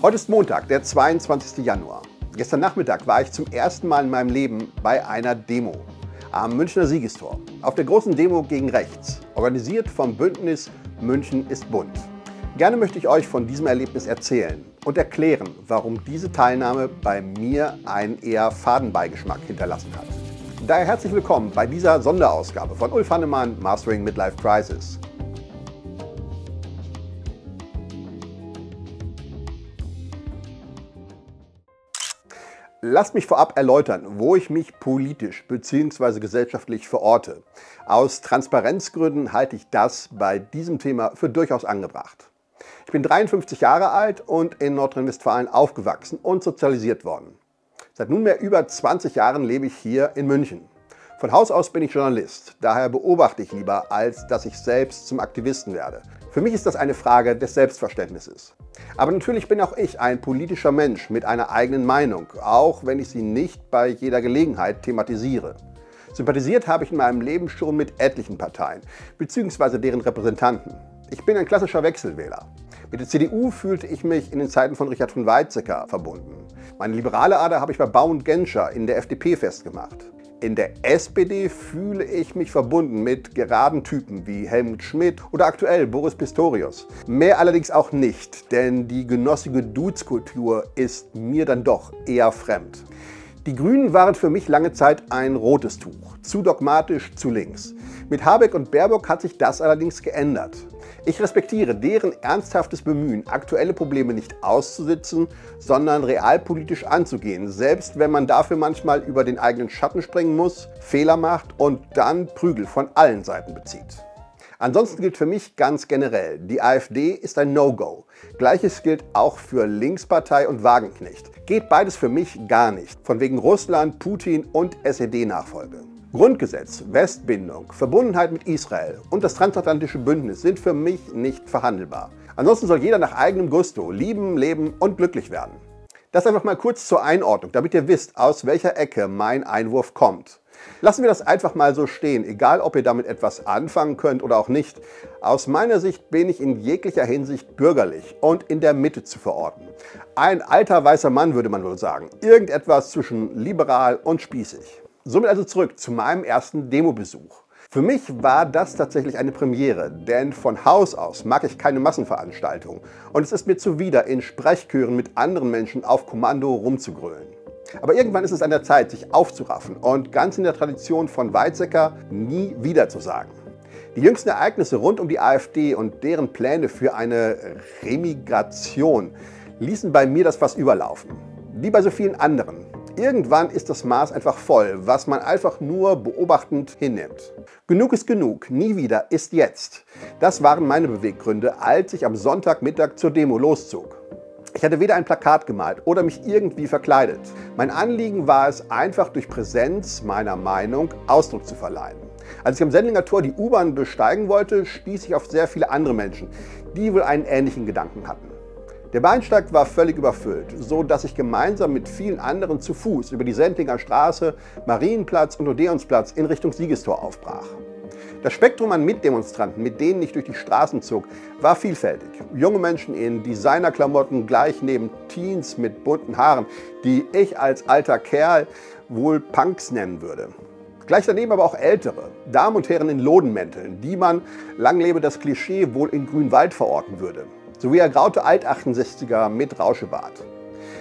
Heute ist Montag, der 22. Januar. Gestern Nachmittag war ich zum ersten Mal in meinem Leben bei einer Demo am Münchner Siegestor. Auf der großen Demo gegen rechts, organisiert vom Bündnis München ist bunt. Gerne möchte ich euch von diesem Erlebnis erzählen und erklären, warum diese Teilnahme bei mir einen eher faden Beigeschmack hinterlassen hat. Daher herzlich willkommen bei dieser Sonderausgabe von Ulf Hannemann, Mastering Midlife Crisis. Lasst mich vorab erläutern, wo ich mich politisch bzw. gesellschaftlich verorte. Aus Transparenzgründen halte ich das bei diesem Thema für durchaus angebracht. Ich bin 53 Jahre alt und in Nordrhein-Westfalen aufgewachsen und sozialisiert worden. Seit nunmehr über 20 Jahren lebe ich hier in München. Von Haus aus bin ich Journalist, daher beobachte ich lieber, als dass ich selbst zum Aktivisten werde. Für mich ist das eine Frage des Selbstverständnisses. Aber natürlich bin auch ich ein politischer Mensch mit einer eigenen Meinung, auch wenn ich sie nicht bei jeder Gelegenheit thematisiere. Sympathisiert habe ich in meinem Leben schon mit etlichen Parteien, bzw. deren Repräsentanten. Ich bin ein klassischer Wechselwähler. Mit der CDU fühlte ich mich in den Zeiten von Richard von Weizsäcker verbunden. Meine liberale Ader habe ich bei Baum und Genscher in der FDP festgemacht. In der SPD fühle ich mich verbunden mit geraden Typen wie Helmut Schmidt oder aktuell Boris Pistorius. Mehr allerdings auch nicht, denn die genossige Duzkultur ist mir dann doch eher fremd. Die Grünen waren für mich lange Zeit ein rotes Tuch, zu dogmatisch, zu links. Mit Habeck und Baerbock hat sich das allerdings geändert. Ich respektiere deren ernsthaftes Bemühen, aktuelle Probleme nicht auszusitzen, sondern realpolitisch anzugehen, selbst wenn man dafür manchmal über den eigenen Schatten springen muss, Fehler macht und dann Prügel von allen Seiten bezieht. Ansonsten gilt für mich ganz generell, die AfD ist ein No-Go. Gleiches gilt auch für Linkspartei und Wagenknecht. Geht beides für mich gar nicht, von wegen Russland, Putin und SED-Nachfolge. Grundgesetz, Westbindung, Verbundenheit mit Israel und das transatlantische Bündnis sind für mich nicht verhandelbar. Ansonsten soll jeder nach eigenem Gusto lieben, leben und glücklich werden. Das einfach mal kurz zur Einordnung, damit ihr wisst, aus welcher Ecke mein Einwurf kommt. Lassen wir das einfach mal so stehen, egal ob ihr damit etwas anfangen könnt oder auch nicht. Aus meiner Sicht bin ich in jeglicher Hinsicht bürgerlich und in der Mitte zu verorten. Ein alter weißer Mann, würde man wohl sagen. Irgendetwas zwischen liberal und spießig. Somit also zurück zu meinem ersten Demobesuch. Für mich war das tatsächlich eine Premiere, denn von Haus aus mag ich keine Massenveranstaltungen und es ist mir zuwider, in Sprechchören mit anderen Menschen auf Kommando rumzugrölen. Aber irgendwann ist es an der Zeit, sich aufzuraffen und ganz in der Tradition von Weizsäcker nie wieder zu sagen. Die jüngsten Ereignisse rund um die AfD und deren Pläne für eine Remigration ließen bei mir das Fass überlaufen. Wie bei so vielen anderen. Irgendwann ist das Maß einfach voll, was man einfach nur beobachtend hinnimmt. Genug ist genug, nie wieder ist jetzt. Das waren meine Beweggründe, als ich am Sonntagmittag zur Demo loszog. Ich hatte weder ein Plakat gemalt oder mich irgendwie verkleidet. Mein Anliegen war es, einfach durch Präsenz meiner Meinung Ausdruck zu verleihen. Als ich am Sendlinger Tor die U-Bahn besteigen wollte, stieß ich auf sehr viele andere Menschen, die wohl einen ähnlichen Gedanken hatten. Der Bahnsteig war völlig überfüllt, so dass ich gemeinsam mit vielen anderen zu Fuß über die Sendlinger Straße, Marienplatz und Odeonsplatz in Richtung Siegestor aufbrach. Das Spektrum an Mitdemonstranten, mit denen ich durch die Straßen zog, war vielfältig. Junge Menschen in Designerklamotten gleich neben Teens mit bunten Haaren, die ich als alter Kerl wohl Punks nennen würde. Gleich daneben aber auch ältere, Damen und Herren in Lodenmänteln, die man, lang lebe das Klischee, wohl in Grünwald verorten würde. Sowie ergraute Alt-68er mit Rauschebart.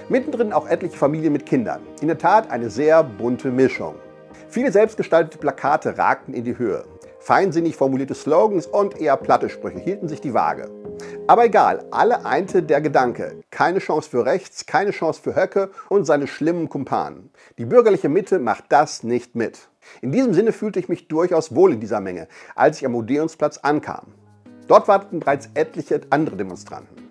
Mittendrin auch etliche Familien mit Kindern. In der Tat eine sehr bunte Mischung. Viele selbstgestaltete Plakate ragten in die Höhe. Feinsinnig formulierte Slogans und eher platte Sprüche hielten sich die Waage. Aber egal, alle einte der Gedanke, keine Chance für rechts, keine Chance für Höcke und seine schlimmen Kumpanen. Die bürgerliche Mitte macht das nicht mit. In diesem Sinne fühlte ich mich durchaus wohl in dieser Menge, als ich am Odeonsplatz ankam. Dort warteten bereits etliche andere Demonstranten.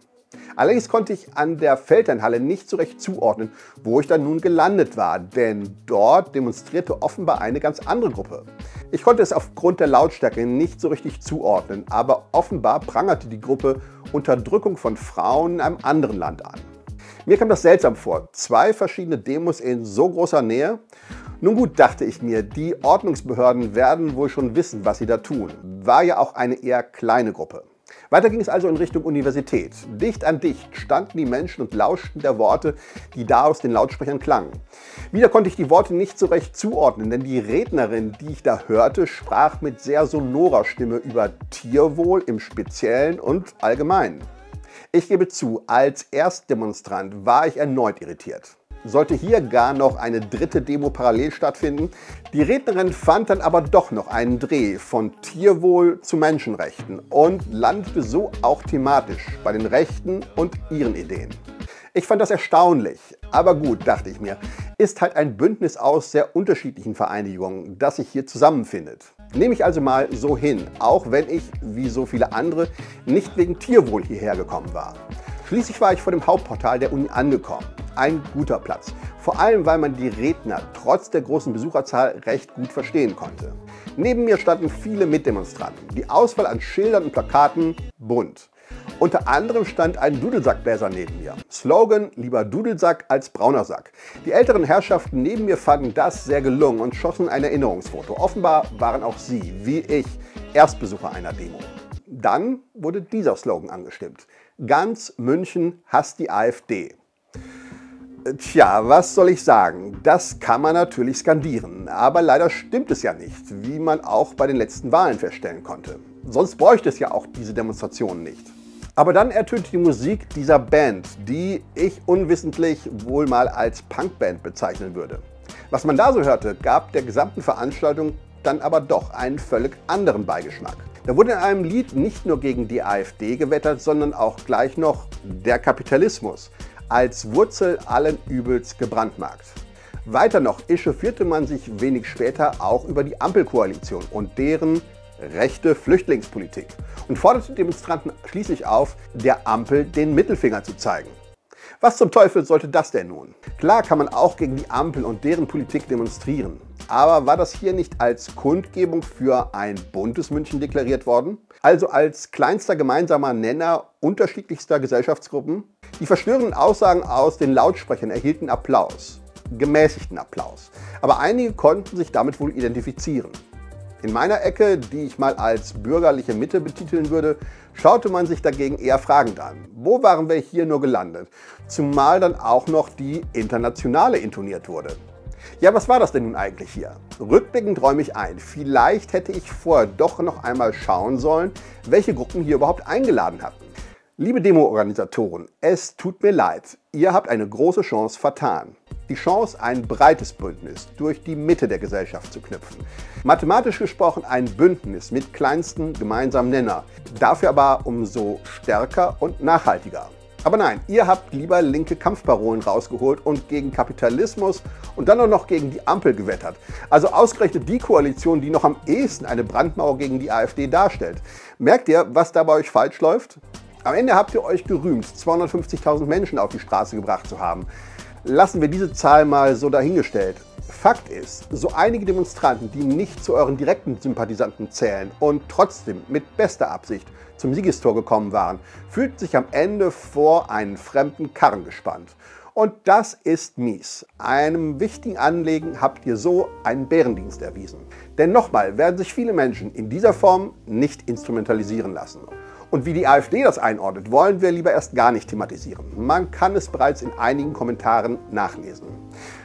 Allerdings konnte ich an der Feldherrnhalle nicht so recht zuordnen, wo ich dann nun gelandet war, denn dort demonstrierte offenbar eine ganz andere Gruppe. Ich konnte es aufgrund der Lautstärke nicht so richtig zuordnen, aber offenbar prangerte die Gruppe Unterdrückung von Frauen in einem anderen Land an. Mir kam das seltsam vor, zwei verschiedene Demos in so großer Nähe. Nun gut, dachte ich mir, die Ordnungsbehörden werden wohl schon wissen, was sie da tun. War ja auch eine eher kleine Gruppe. Weiter ging es also in Richtung Universität. Dicht an dicht standen die Menschen und lauschten der Worte, die da aus den Lautsprechern klangen. Wieder konnte ich die Worte nicht so recht zuordnen, denn die Rednerin, die ich da hörte, sprach mit sehr sonorer Stimme über Tierwohl im Speziellen und Allgemeinen. Ich gebe zu, als Erstdemonstrant war ich erneut irritiert. Sollte hier gar noch eine dritte Demo parallel stattfinden? Die Rednerin fand dann aber doch noch einen Dreh von Tierwohl zu Menschenrechten und landete so auch thematisch bei den Rechten und ihren Ideen. Ich fand das erstaunlich, aber gut, dachte ich mir, ist halt ein Bündnis aus sehr unterschiedlichen Vereinigungen, das sich hier zusammenfindet. Nehme ich also mal so hin, auch wenn ich, wie so viele andere, nicht wegen Tierwohl hierher gekommen war. Schließlich war ich vor dem Hauptportal der Uni angekommen. Ein guter Platz, vor allem weil man die Redner trotz der großen Besucherzahl recht gut verstehen konnte. Neben mir standen viele Mitdemonstranten, die Auswahl an Schildern und Plakaten bunt. Unter anderem stand ein Dudelsackbläser neben mir. Slogan: lieber Dudelsack als brauner Sack. Die älteren Herrschaften neben mir fanden das sehr gelungen und schossen ein Erinnerungsfoto. Offenbar waren auch sie, wie ich, Erstbesucher einer Demo. Dann wurde dieser Slogan angestimmt: Ganz München hasst die AfD. Tja, was soll ich sagen? Das kann man natürlich skandieren, aber leider stimmt es ja nicht, wie man auch bei den letzten Wahlen feststellen konnte. Sonst bräuchte es ja auch diese Demonstrationen nicht. Aber dann ertönte die Musik dieser Band, die ich unwissentlich wohl mal als Punkband bezeichnen würde. Was man da so hörte, gab der gesamten Veranstaltung dann aber doch einen völlig anderen Beigeschmack. Da wurde in einem Lied nicht nur gegen die AfD gewettert, sondern auch gleich noch der Kapitalismus als Wurzel allen Übels gebrandmarkt. Weiter noch echauffierte man sich wenig später auch über die Ampelkoalition und deren rechte Flüchtlingspolitik und forderte Demonstranten schließlich auf, der Ampel den Mittelfinger zu zeigen. Was zum Teufel sollte das denn nun? Klar kann man auch gegen die Ampel und deren Politik demonstrieren, aber war das hier nicht als Kundgebung für ein buntes München deklariert worden? Also als kleinster gemeinsamer Nenner unterschiedlichster Gesellschaftsgruppen? Die verstörenden Aussagen aus den Lautsprechern erhielten Applaus, gemäßigten Applaus, aber einige konnten sich damit wohl identifizieren. In meiner Ecke, die ich mal als bürgerliche Mitte betiteln würde, schaute man sich dagegen eher fragend an. Wo waren wir hier nur gelandet? Zumal dann auch noch die Internationale intoniert wurde. Ja, was war das denn nun eigentlich hier? Rückblickend räume ich ein, vielleicht hätte ich vorher doch noch einmal schauen sollen, welche Gruppen hier überhaupt eingeladen hatten. Liebe Demo-Organisatoren, es tut mir leid, ihr habt eine große Chance vertan. Die Chance, ein breites Bündnis durch die Mitte der Gesellschaft zu knüpfen. Mathematisch gesprochen ein Bündnis mit kleinsten gemeinsamen Nenner, dafür aber umso stärker und nachhaltiger. Aber nein, ihr habt lieber linke Kampfparolen rausgeholt und gegen Kapitalismus und dann auch noch gegen die Ampel gewettert. Also ausgerechnet die Koalition, die noch am ehesten eine Brandmauer gegen die AfD darstellt. Merkt ihr, was da bei euch falsch läuft? Am Ende habt ihr euch gerühmt, 250.000 Menschen auf die Straße gebracht zu haben. Lassen wir diese Zahl mal so dahingestellt. Fakt ist, so einige Demonstranten, die nicht zu euren direkten Sympathisanten zählen und trotzdem mit bester Absicht zum Siegestor gekommen waren, fühlten sich am Ende vor einen fremden Karren gespannt. Und das ist mies. Einem wichtigen Anliegen habt ihr so einen Bärendienst erwiesen. Denn nochmal werden sich viele Menschen in dieser Form nicht instrumentalisieren lassen. Und wie die AfD das einordnet, wollen wir lieber erst gar nicht thematisieren. Man kann es bereits in einigen Kommentaren nachlesen.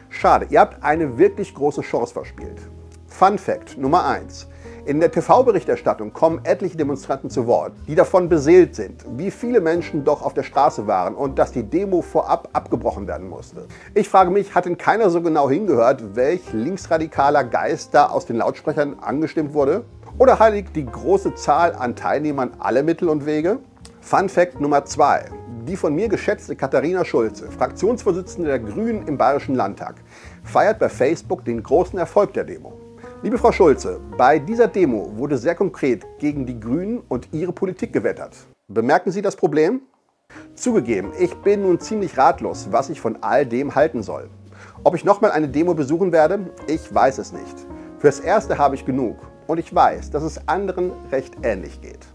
Schade, ihr habt eine wirklich große Chance verspielt. Fun Fact Nummer 1. In der TV-Berichterstattung kommen etliche Demonstranten zu Wort, die davon beseelt sind, wie viele Menschen doch auf der Straße waren und dass die Demo vorab abgebrochen werden musste. Ich frage mich, hat denn keiner so genau hingehört, welch linksradikaler Geist da aus den Lautsprechern angestimmt wurde? Oder heiligt die große Zahl an Teilnehmern alle Mittel und Wege? Fun Fact Nummer 2. Die von mir geschätzte Katharina Schulze, Fraktionsvorsitzende der Grünen im Bayerischen Landtag, feiert bei Facebook den großen Erfolg der Demo. Liebe Frau Schulze, bei dieser Demo wurde sehr konkret gegen die Grünen und ihre Politik gewettert. Bemerken Sie das Problem? Zugegeben, ich bin nun ziemlich ratlos, was ich von all dem halten soll. Ob ich nochmal eine Demo besuchen werde? Ich weiß es nicht. Fürs Erste habe ich genug. Und ich weiß, dass es anderen recht ähnlich geht.